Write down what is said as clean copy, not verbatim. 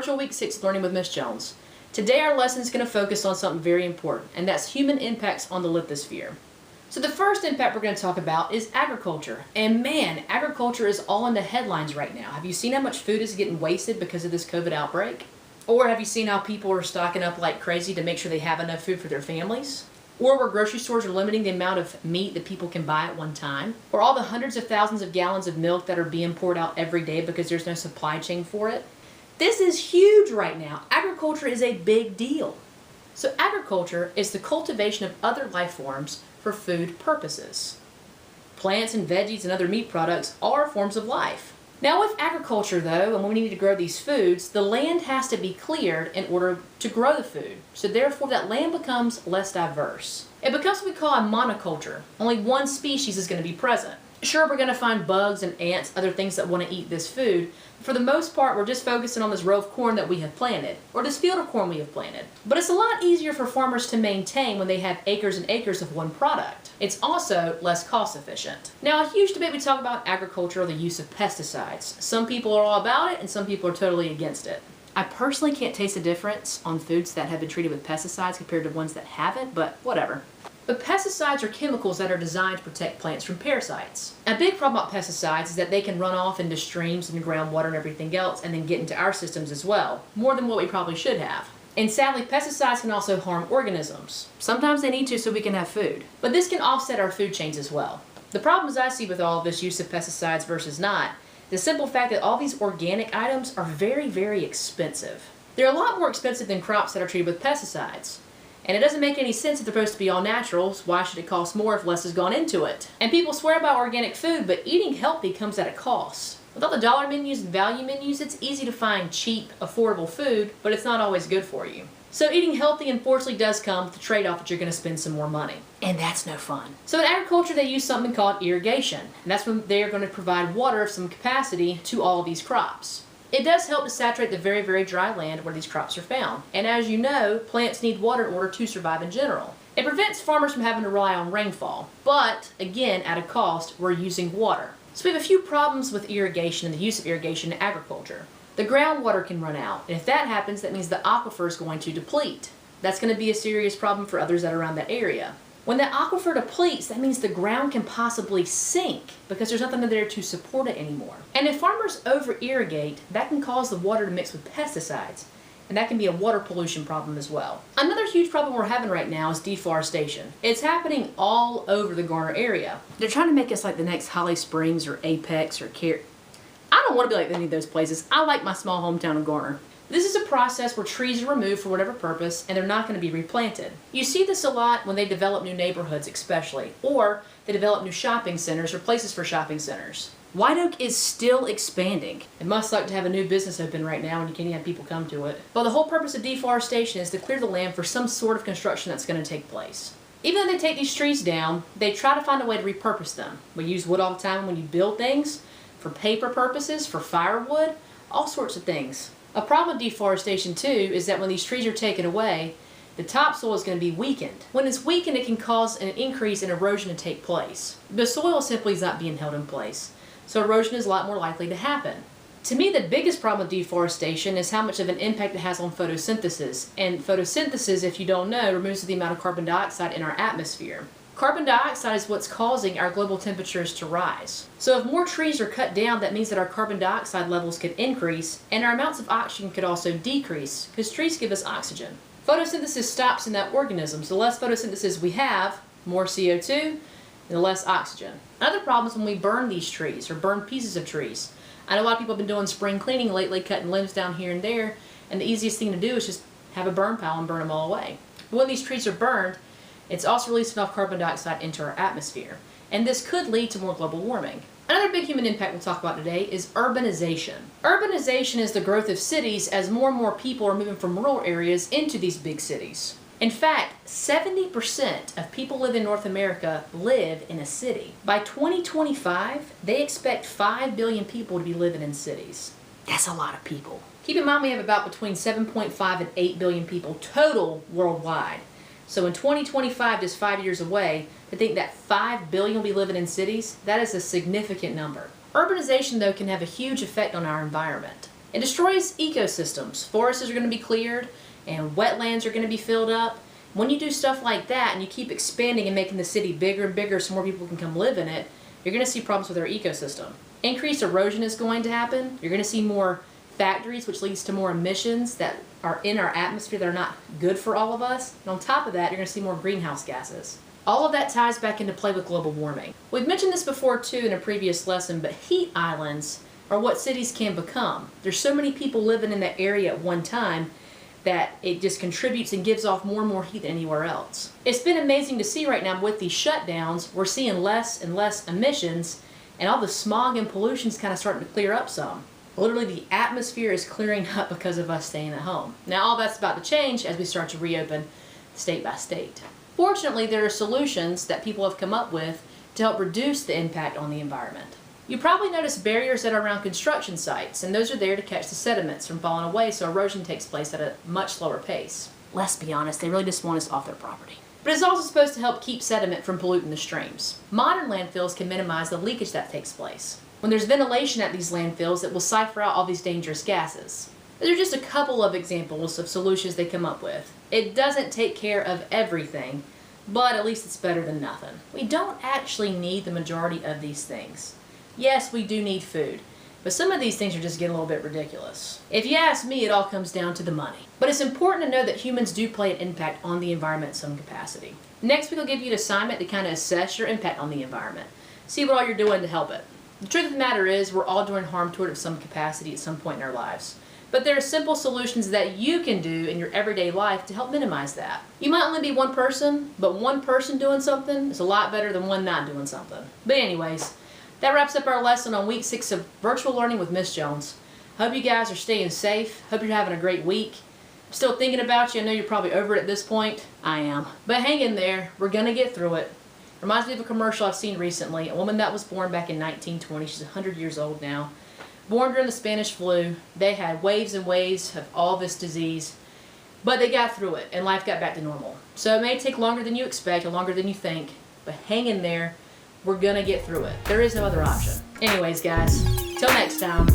Virtual Week 6 Learning with Miss Jones. Today our lesson is going to focus on something very important, and that's human impacts on the lithosphere. So the first impact we're going to talk about is agriculture. And man, agriculture is all in the headlines right now. Have you seen how much food is getting wasted because of this COVID outbreak? Or have you seen how people are stocking up like crazy to make sure they have enough food for their families? Or where grocery stores are limiting the amount of meat that people can buy at one time? Or all the hundreds of thousands of gallons of milk that are being poured out every day because there's no supply chain for it? This is huge right now. Agriculture is a big deal. So agriculture is the cultivation of other life forms for food purposes. Plants and veggies and other meat products are forms of life. Now with agriculture though, and when we need to grow these foods, the land has to be cleared in order to grow the food. So therefore that land becomes less diverse. It becomes what we call a monoculture. Only one species is going to be present. Sure, we're going to find bugs and ants, other things that want to eat this food. For the most part, we're just focusing on this row of corn that we have planted, or this field of corn we have planted. But it's a lot easier for farmers to maintain when they have acres and acres of one product. It's also less cost efficient. Now, a huge debate we talk about in agriculture are the use of pesticides. Some people are all about it, and some people are totally against it. I personally can't taste the difference on foods that have been treated with pesticides compared to ones that haven't, but whatever. But pesticides are chemicals that are designed to protect plants from parasites. A big problem about pesticides is that they can run off into streams and groundwater and everything else and then get into our systems as well, more than what we probably should have. And sadly, pesticides can also harm organisms. Sometimes they need to so we can have food. But this can offset our food chains as well. The problems I see with all of this use of pesticides versus not, the simple fact that all these organic items are very, very expensive. They're a lot more expensive than crops that are treated with pesticides. And it doesn't make any sense if they're supposed to be all naturals. Why should it cost more if less has gone into it? And people swear by organic food, but eating healthy comes at a cost. With all the dollar menus and value menus, it's easy to find cheap, affordable food, but it's not always good for you. So eating healthy unfortunately does come with the trade-off that you're going to spend some more money. And that's no fun. So in agriculture they use something called irrigation. And that's when they're going to provide water of some capacity to all of these crops. It does help to saturate the very, very dry land where these crops are found. And as you know, plants need water in order to survive in general. It prevents farmers from having to rely on rainfall. But, again, at a cost, we're using water. So we have a few problems with irrigation and the use of irrigation in agriculture. The groundwater can run out. And if that happens, that means the aquifer is going to deplete. That's going to be a serious problem for others that are around that area. When the aquifer depletes, that means the ground can possibly sink because there's nothing there to support it anymore. And if farmers over-irrigate, that can cause the water to mix with pesticides, and that can be a water pollution problem as well. Another huge problem we're having right now is deforestation. It's happening all over the Garner area. They're trying to make us like the next Holly Springs or Apex or I don't want to be like any of those places. I like my small hometown of Garner. This is a process where trees are removed for whatever purpose and they're not going to be replanted. You see this a lot when they develop new neighborhoods especially, or they develop new shopping centers or places for shopping centers. White Oak is still expanding. It must suck to have a new business open right now and you can't even have people come to it. But the whole purpose of deforestation is to clear the land for some sort of construction that's going to take place. Even though they take these trees down, they try to find a way to repurpose them. We use wood all the time when you build things, for paper purposes, for firewood, all sorts of things. A problem with deforestation too is that when these trees are taken away, the topsoil is going to be weakened. When it's weakened, it can cause an increase in erosion to take place. The soil simply is not being held in place, so erosion is a lot more likely to happen. To me, the biggest problem with deforestation is how much of an impact it has on photosynthesis. And photosynthesis, if you don't know, removes the amount of carbon dioxide in our atmosphere. Carbon dioxide is what's causing our global temperatures to rise. So if more trees are cut down, that means that our carbon dioxide levels could increase and our amounts of oxygen could also decrease because trees give us oxygen. Photosynthesis stops in that organism, so the less photosynthesis we have, more CO2, and the less oxygen. Another problem is when we burn these trees or burn pieces of trees. I know a lot of people have been doing spring cleaning lately, cutting limbs down here and there, and the easiest thing to do is just have a burn pile and burn them all away. But when these trees are burned, it's also releasing enough carbon dioxide into our atmosphere, and this could lead to more global warming. Another big human impact we'll talk about today is urbanization. Urbanization is the growth of cities as more and more people are moving from rural areas into these big cities. In fact, 70% of people living in North America live in a city. By 2025, they expect 5 billion people to be living in cities. That's a lot of people. Keep in mind we have about between 7.5 and 8 billion people total worldwide. So in 2025, just 5 years away, to think that 5 billion will be living in cities, that is a significant number. Urbanization, though, can have a huge effect on our environment. It destroys ecosystems. Forests are going to be cleared and wetlands are going to be filled up. When you do stuff like that and you keep expanding and making the city bigger and bigger so more people can come live in it, you're going to see problems with our ecosystem. Increased erosion is going to happen. You're going to see more factories, which leads to more emissions that are in our atmosphere that are not good for all of us. And on top of that, you're going to see more greenhouse gases. All of that ties back into play with global warming. We've mentioned this before too in a previous lesson, but heat islands are what cities can become. There's so many people living in that area at one time that it just contributes and gives off more and more heat than anywhere else. It's been amazing to see right now with these shutdowns, we're seeing less and less emissions and all the smog and pollution's kind of starting to clear up some. Literally the atmosphere is clearing up because of us staying at home. Now all that's about to change as we start to reopen state by state. Fortunately, there are solutions that people have come up with to help reduce the impact on the environment. You probably notice barriers that are around construction sites, and those are there to catch the sediments from falling away so erosion takes place at a much slower pace. Let's be honest, they really just want us off their property. But it's also supposed to help keep sediment from polluting the streams. Modern landfills can minimize the leakage that takes place. When there's ventilation at these landfills, it will cipher out all these dangerous gases. These are just a couple of examples of solutions they come up with. It doesn't take care of everything, but at least it's better than nothing. We don't actually need the majority of these things. Yes, we do need food, but some of these things are just getting a little bit ridiculous. If you ask me, it all comes down to the money. But it's important to know that humans do play an impact on the environment in some capacity. Next week I'll give you an assignment to kind of assess your impact on the environment. See what all you're doing to help it. The truth of the matter is we're all doing harm to it of some capacity at some point in our lives. But there are simple solutions that you can do in your everyday life to help minimize that. You might only be one person, but one person doing something is a lot better than one not doing something. But anyways, that wraps up our lesson on week 6 of virtual learning with Miss Jones. Hope you guys are staying safe. Hope you're having a great week. I'm still thinking about you. I know you're probably over it at this point. I am. But hang in there. We're going to get through it. Reminds me of a commercial I've seen recently. A woman that was born back in 1920. She's 100 years old now. Born during the Spanish flu. They had waves and waves of all this disease. But they got through it and life got back to normal. So it may take longer than you expect or longer than you think. But hang in there. We're gonna get through it. There is no other option. Anyways, guys, till next time.